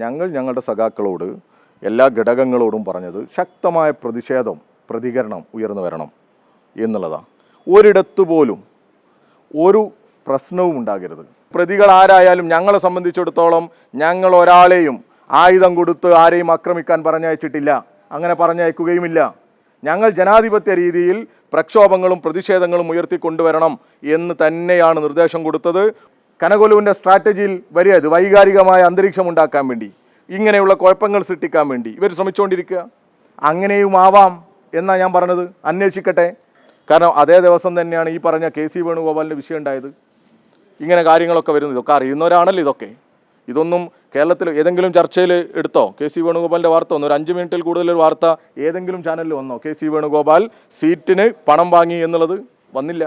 ഞങ്ങളുടെ സഖാക്കളോട് എല്ലാ ഘടകങ്ങളോടും പറഞ്ഞത് ശക്തമായ പ്രതികരണം ഉയർന്നു വരണം എന്നുള്ളതാണ്. ഒരിടത്തു പോലും ഒരു പ്രശ്നവും ഉണ്ടാകരുത്. പ്രതികൾ ആരായാലും ഞങ്ങളെ സംബന്ധിച്ചിടത്തോളം ഞങ്ങൾ ഒരാളെയും ആയുധം കൊടുത്ത് ആരെയും ആക്രമിക്കാൻ പറഞ്ഞയച്ചിട്ടില്ല, അങ്ങനെ പറഞ്ഞയക്കുകയുമില്ല. ഞങ്ങൾ ജനാധിപത്യ രീതിയിൽ പ്രക്ഷോഭങ്ങളും പ്രതിഷേധങ്ങളും ഉയർത്തിക്കൊണ്ടുവരണം എന്ന് തന്നെയാണ് നിർദ്ദേശം കൊടുത്തത്. കനകൊലുവിൻ്റെ സ്ട്രാറ്റജിയിൽ വരിയത് വൈകാരികമായ അന്തരീക്ഷം ഉണ്ടാക്കാൻ വേണ്ടി, ഇങ്ങനെയുള്ള കുഴപ്പങ്ങൾ സൃഷ്ടിക്കാൻ വേണ്ടി ഇവർ ശ്രമിച്ചുകൊണ്ടിരിക്കുക. അങ്ങനെയും ആവാം എന്നാണ് ഞാൻ പറഞ്ഞത്. അന്വേഷിക്കട്ടെ. കാരണം അതേ ദിവസം തന്നെയാണ് ഈ പറഞ്ഞ കെ സി വേണുഗോപാലിൻ്റെ വിഷയം ഉണ്ടായത്. ഇങ്ങനെ കാര്യങ്ങളൊക്കെ വരുന്നത് ഇതൊക്കെ അറിയുന്നവരാണല്ലോ. ഇതൊന്നും കേരളത്തിൽ ഏതെങ്കിലും ചർച്ചയിൽ എടുത്തോ? കെ സി വേണുഗോപാലിൻ്റെ വാർത്ത വന്നു, ഒരു 5 മിനിറ്റിൽ കൂടുതൽ വാർത്ത ഏതെങ്കിലും ചാനലിൽ വന്നോ? കെ സി വേണുഗോപാൽ സീറ്റിന് പണം വാങ്ങി എന്നുള്ളത് വന്നില്ല.